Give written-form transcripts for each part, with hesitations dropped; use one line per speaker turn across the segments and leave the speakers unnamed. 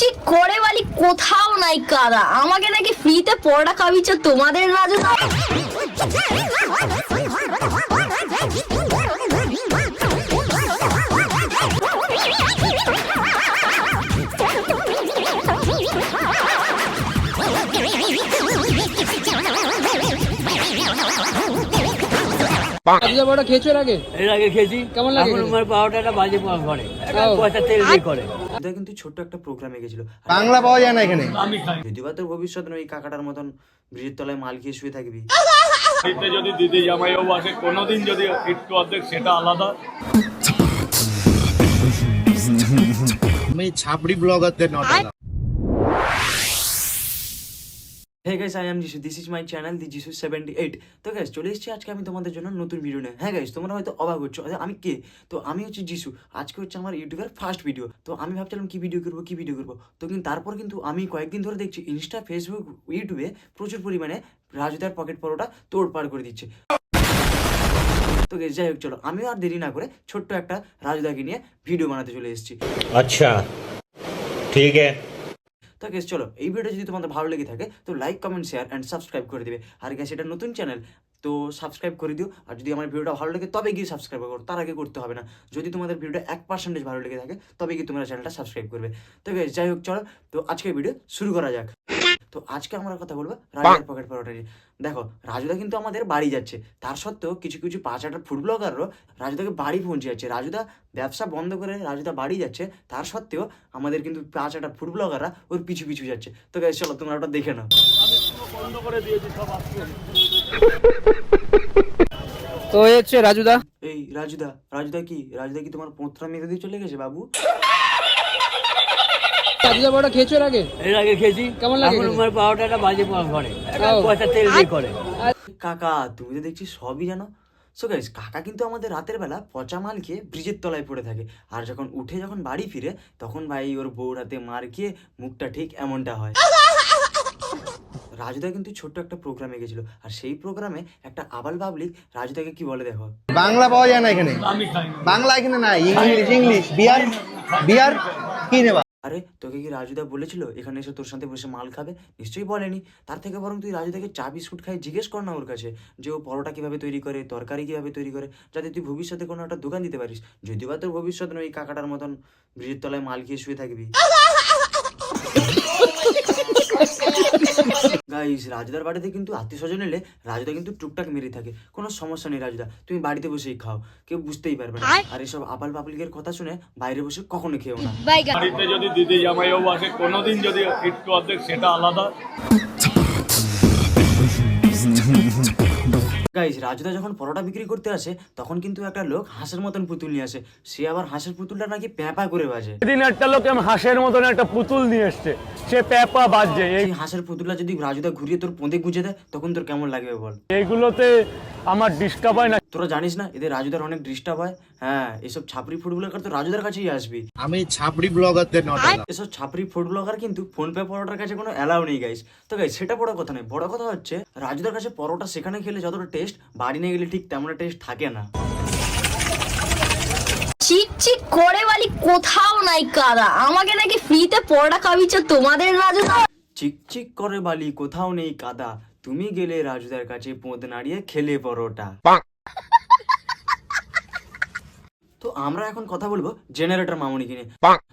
চিক করে বালি কোথাও নাই কাদা, আমাকে নাকি ফ্রিতে পরোটা খাওয়াচ্ছে তোমাদের রাজু।
রাজুদা বড়টা খেয়েছো এর আগে?
এর আগে খেয়েছি।
কেমন লাগে?
আমার পাউডারটা বাজে করে, পয়সা তেল দিয়ে করে।
এটা কিন্তু ছোট্ট একটা প্রোগ্রামে গেছিল,
বাংলা পাওয়া যায় না এখানে।
আমি খাই।
যদিও বা তোর ভবিষ্যৎ নয় কাকাটার মতন ব্রিজের তলায় মাল খেয়ে শুয়ে থাকবি।
বাড়িতে যদি দিদি জামাইও আসে কোনোদিন যদি একটু অর্ধেক সেটা আলাদা।
আমি ছাপড়ি ব্লগারদের নটা।
হ্যাঁ গাইস, আই এম যিশু, দিস ইজ মাই চ্যানেল দি যিশু 78। তো গাইস চলে এসেছি আজকে আমি তোমাদের জন্য নতুন ভিডিও নিয়ে। হ্যাঁ গাইস, তোমরা হয়তো অবাক হচ্ছ আমি কে। তো আমি হচ্ছে যিশু, আজকে হচ্ছে আমার ইউটিউবের ফার্স্ট ভিডিও। তো আমি ভাবছিলাম কি ভিডিও করবো। তো কিন্তু তারপর কিন্তু আমি কয়েকদিন ধরে দেখছি ইনস্টা, ফেসবুক, ইউটিউবে প্রচুর পরিমাণে রাজুদার পকেট পরোটা তোড়পাড় করে দিচ্ছে। তো গাইস যাই হোক, চলো আমিও আর দেরি না করে ছোট্ট একটা রাজুদাকে নিয়ে ভিডিও বানাতে চলে এসেছি।
अच्छा ठीक है।
তো গেস চলো, এই ভিডিওটা যদি তোমাদের ভালো লেগে থাকে তো like, comment, share and subscribe করে দিবে। আর গ্যাস এটা নতুন চ্যানেল, তো সাবস্ক্রাইব করে দিও। আর যদি আমার ভিডিওটা ভালো লাগে তবে গিয়ে সাবস্ক্রাইব করো, তার আগে করতে হবে না। যদি তোমাদের ভিডিওটা 1% ভালো লেগে থাকে তবে গিয়ে তোমরা চ্যানেলটা সাবস্ক্রাইব করবে। তো গেস যাই হোক, চলো তো আজকের ভিডিও শুরু করা যাক। তো আজকে আমরা কথা বলবো রাজুদার পকেট পরোটা নিয়ে। দেখো, রাজুদা কিন্তু আমাদের বাড়ি যাচ্ছে, তার সত্ত্বেও কিছু কিছু 5-8 ফুড ব্লগারও রাজুদাকে বাড়ি পৌঁছে যাচ্ছে। রাজুদা ব্যবসা বন্ধ করে রাজুদা বাড়ি যাচ্ছে, তার সত্ত্বেও আমাদের কিন্তু 5-8 ফুড ব্লগাররা ওর পিছু পিছু যাচ্ছে। তো গাইস চলো তোমরা ওটা দেখে নাও।
আমি পুরো বন্ধ করে দিয়েছি সব আসছে।
তো এই হচ্ছে রাজুদা।
এই রাজুদা কি তোমার পোঁতরা মেরে দিয়ে চলে গেছে বাবু?
রাজুদা বড়টা খেয়েছো এর আগে?
এর আগে খেয়েছি।
কেমন লাগে?
আমার পাউডারটা বাজে করে, পয়সা তেল দিয়ে করে।
কাকা তুমি তো দেখছি সবই জানো। সো গাইস, কাকা কিন্তু আমাদের রাতের বেলা পচা মাল খেয়ে ব্রিজের তলায় পড়ে থাকে, আর যখন বাড়ি ফিরে তখন ভাই ওর বউর হাতে মার খেয়ে মুখটা ঠিক এমনটা হয়। রাজুদা কিন্তু ছোট্ট একটা প্রোগ্রামে গেছিল, আর সেই প্রোগ্রামে একটা আবাল পাবলিক রাজুদাকে কি বলে দেখো।
বাংলা পাওয়া যায় না এখানে।
আমি খাই।
বাংলা এখানে নাই, ইংলিশ। বিয়ার কি নেবা?
আরে তোকে কি রাজুদা বলেছিল এখানে এসে তোর সাথে বসে মাল খাবে? নিশ্চয়ই বলেনি। তার থেকে বরং তুই রাজুদাকে চা বিস্কুট খাই জিজ্ঞেস কর না ওর কাছে, যে ও পরোটা কিভাবে তৈরি করে, তরকারি কিভাবে তৈরি করে, যাতে তুই ভবিষ্যতে কোনো একটা দোকান দিতে পারিস। যদিও বা তোর ভবিষ্যৎ নয় কাকাটার মতন ব্রিজের তলায় মাল খেয়ে শুয়ে থাকবি। গাইস, রাজুদার বাড়িতে কিন্তু আত্মীয় স্বজন এলে রাজুদা কিন্তু টুকটাক মেরে থাকে, কোনো সমস্যা নেই রাজুদা, তুমি বাড়িতে বসেই খাও, কেউ বুঝতেই পারবে না। আর এসব আবাল পাবলিকের কথা শুনে বাইরে বসে কখনো খেও না।
বাড়িতে যদি দিদি জামাইও আসে কোনোদিন যদি একটু অর্ধেক সেটা আলাদা।
গাইস, রাজুদা যখন পরোটা বিক্রি করতে আসে তখন কিন্তু একটা লোক হাঁসের মতন পুতুল নিয়ে আসে। সে আবার হাঁসের পুতুলটা নাকি প্যাঁপা করে বাজে।
সেদিন একটা লোক হাঁসের মতন একটা পুতুল নিয়ে এসছে, সে প্যাপা বাজছে।
এই হাঁসের পুতুলটা যদি রাজুদা ঘুরিয়ে তোর পোঁদে গুঁজে দেয় তখন তোর কেমন লাগবে বল?
এইগুলোতে আমার ডিস্টার্ব হয় না।
তোরা জানিস না এদের রাজুদার অনেক ডিস্টার্ব হয়? হ্যাঁ, এসব ছাপড়ি ফুড ব্লগার তো রাজুদার কাছেই আসবি।
আমি ছাপড়ি ব্লগারদের নটা।
এসব ছাপড়ি ফুড ব্লগার কিন্তু ফোন পে পরোটার কাছে কোনো অ্যালাউ নেই গাইস। তো গাইস সেটা বড় কথা নয়, বড় কথা হচ্ছে রাজুদার কাছে পরোটা সেখানে খেলে যতটা টেস্ট বাড়ি নিয়ে গেলে ঠিক তেমন টেস্ট থাকে না।
চিক করে বালি কোথাও নাই কাদা, আমাকে নাকি ফ্রিতে পরোটা খাওয়াচ্ছে তোমাদের রাজু।
চিকচিক করে বালি কোথাও নেই কাদা, তুমি গেলে রাজুদার কাছে পোঁদ নাড়িয়ে খেলে পরোটা। তো আমরা এখন কথা বলবো জেনারেটর মামুনিকে নিয়ে।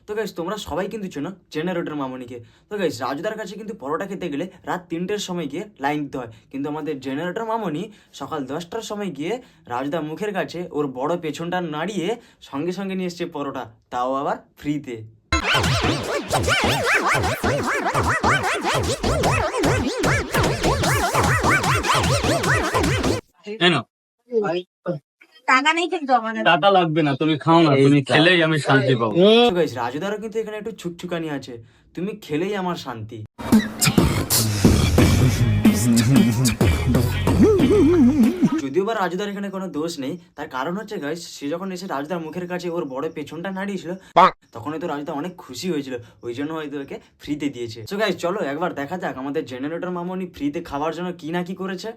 তো গাইস তোমরা সবাই কিন্তু চেনো জেনারেটর মামুনিকে। তো গাইস রাজুদার কাছে কিন্তু পরোটা খেতে গেলে রাত 3টের সময় গিয়ে লাইন দিতে হয়, কিন্তু আমাদের জেনারেটর মামুনি সকাল 10টার সময় গিয়ে রাজুদা মুখের কাছে ওর বড় পেছনটা নাড়িয়ে সঙ্গে সঙ্গে নিয়ে এসছে পরোটা, তাও আবার ফ্রিতে।
টাকা নেই কিন্তু আমাদের।
টাকা লাগবে না, তুমি খাও না, তুমি খেলেই আমি শান্তি পাবো।
গাইস রাজুদারও কিন্তু এখানে একটু ছুকছুকানি আছে, তুমি খেলেই আমার শান্তি। যদিও বা রাজুদার এখানে কোনো দোষ নেই, তার কারণ হচ্ছে গাইস সে যখন এসে রাজুদার মুখের কাছে ওর বড় পেছনটা নাড়িয়েছিল তখন হয়তো রাজুদা অনেক খুশি হয়েছিল, ওই জন্য হয়তো ওকে ফ্রিতে দিয়েছে। তো গাইস চলো একবার দেখা যাক আমাদের জেনারেটর মামুনি ফ্রিতে খাওয়ার জন্য কি না কি করেছে।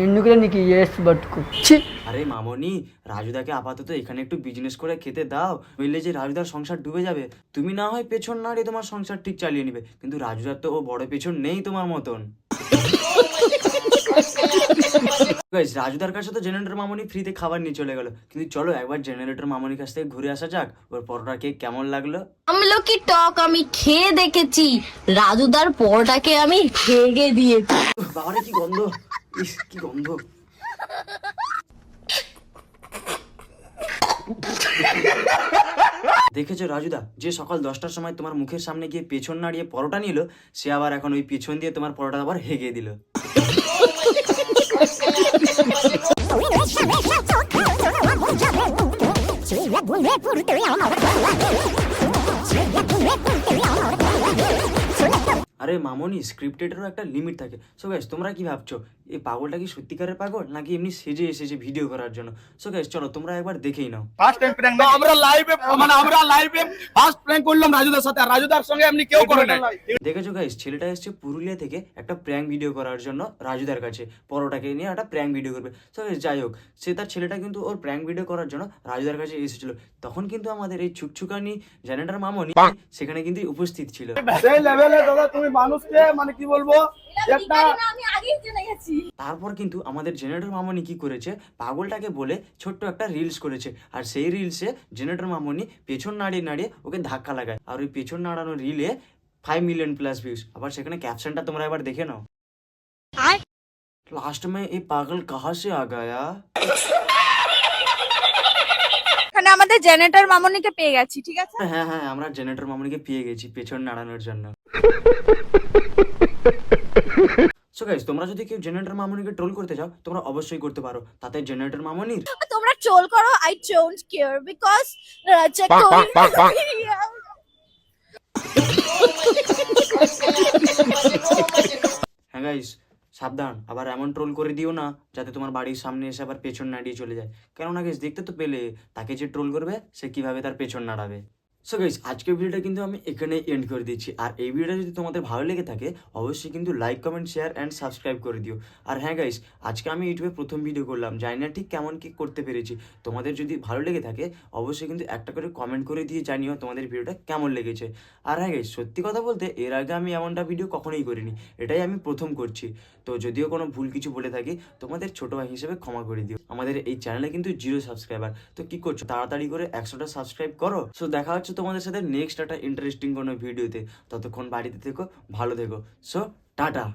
ఎందుకులే నీకు ఎస్ బట్టుకు
আরে মামনি, রাজুদাকে আপাতত এখানে একটু বিজনেস করে খেতে দাও, নইলে যে রাজুদার সংসার ডুবে যাবে। তুমি না হয় পেছন নাড়িয়ে তোমার সংসার ঠিক চালিয়ে নিবে, কিন্তু রাজুদার তো ও বড় পেছন নেই তোমার মতন। গাইস, রাজুদার কাছে তো জেনারেটর মামনি ফ্রিতে খাবার নিয়ে চলে গেল, কিন্তু চলো একবার জেনারেটর মামনির কাছ থেকে ঘুরে আসা যাক, ওর পরোটা খেয়ে কেমন লাগলো।
আমলকি টক আমি খেয়ে দেখেছি, রাজুদার পরোটাকে আমি ভেঙে দিয়েছি।
বাবারে কি গন্ধ, ইস কি গন্ধ। দেখেছো রাজুদা, যে সকাল 10টার সময় তোমার মুখের সামনে গিয়ে পেছন নাড়িয়ে পরোটা নিল, সে আবার এখন ওই পেছন দিয়ে তোমার পরোটা আবার হেগে দিল। আরে মামনি, স্ক্রিপ্টেডেরও একটা লিমিট থাকে। সো গাইস, তোমরা কি ভাবছো এই পাগলটা কি সত্যিকারের পাগল নাকি এমনি সেজে এসেছে ভিডিও করার জন্য? সো গাইস চলো তোমরা একবার দেখেই নাও।
আমরা লাইভে ফার্স্ট প্র্যাঙ্ক করলাম রাজুদার সাথে, আর রাজুদার সঙ্গে এমনি কেউ করে না।
দেখেছো গাইস, ছেলেটা এসেছে পুরুলিয়া থেকে একটা প্র্যাঙ্ক ভিডিও করার জন্য রাজুদার কাছে, পরোটাকে নিয়ে একটা প্র্যাঙ্ক ভিডিও করবে। সো গাইস যাই হোক, সে তার ছেলেটা কিন্তু ওর প্র্যাঙ্ক ভিডিও করার জন্য রাজুদার কাছে এসেছিল, তখন কিন্তু আমাদের এই ছুকছুকানি জেনারেটর মামনি সেখানে কিন্তু উপস্থিত ছিল।
সেই লেভেলে দাদা তুমি মানুষকে মানে কি বলবো একটা।
তারপর কিন্তু আমাদের জেনারেটর মামনি কি করেছে, পাগলটাকে বলে ছোট্ট একটা রিলস করেছে, আর সেই রিলসে জেনারেটর মামনি পেছন নাড়িয়ে নাড়িয়ে ওকে ধাক্কা লাগায়, আর ওই পেছন নাড়ানো রিলে 5 মিলিয়ন প্লাস ভিউজ। আবার সেখানে ক্যাপশনটা তোমরা এবার দেখে নাও, লাস্ট में ये पागल कहाँ से आ गया।
এখানে আমাদের জেনারেটর মামনিকে পেয়ে গেছি, ঠিক আছে?
হ্যাঁ হ্যাঁ, আমরা জেনারেটর মামনিকে পেয়ে গেছি পেছন নাড়ানোর জন্য। সো গাইস, তোমরা যদি কেউ জেনারেটর মামনিকে ট্রোল করতে চাও তোমরা অবশ্যই করতে পারো, তাতে জেনারেটর মামনির
তোমরা ট্রোল করো, I don't care because check
হ্যাঁ গাইস, সাবধান, আবার এমন ট্রোল করে দিও না যাতে তোমার বাড়ির সামনে এসে আবার পেছন নাড়িয়ে চলে যায়। কেননা গাইস, দেখতে তো পেলে তাকে যে ট্রোল করবে সে কিভাবে তার পেছন নাড়াবে। সো গাইস, আজকের ভিডিওটা কিন্তু আমি এখানে এন্ড করে দিচ্ছি, আর এই ভিডিওটা যদি তোমাদের ভালো লেগে থাকে অবশ্যই কিন্তু like comment share and subscribe করে দিও। আর হ্যাঁ গাইস, আজকে আমি ইউটিউবে প্রথম ভিডিও করলাম, জানি না ঠিক কেমন কি করতে পেরেছি। তোমাদের যদি ভালো লেগে থাকে অবশ্যই কিন্তু একটা করে কমেন্ট করে দিয়ে জানিও তোমাদের ভিডিওটা কেমন লেগেছে। আর হ্যাঁ গাইস, সত্যি কথা বলতে এর আগে আমি এমনটা ভিডিও কখনোই করিনি, এটাই আমি প্রথম করছি। তো যদিও কোনো ভুল কিছু বলে থাকি তোমাদের ছোট ভাই হিসেবে ক্ষমা করে দিও। আমাদের এই চ্যানেলে কিন্তু 0 সাবস্ক্রাইবার, তো কি করছো, তাড়াতাড়ি করে 100টা সাবস্ক্রাইব করো। সো দেখা হচ্ছে তোমাদের সাথে নেক্সট একটা ইন্টারেস্টিং কোনো ভিডিওতে। ততক্ষণ বাড়িতে থেকো, ভালো থেকো। So tata.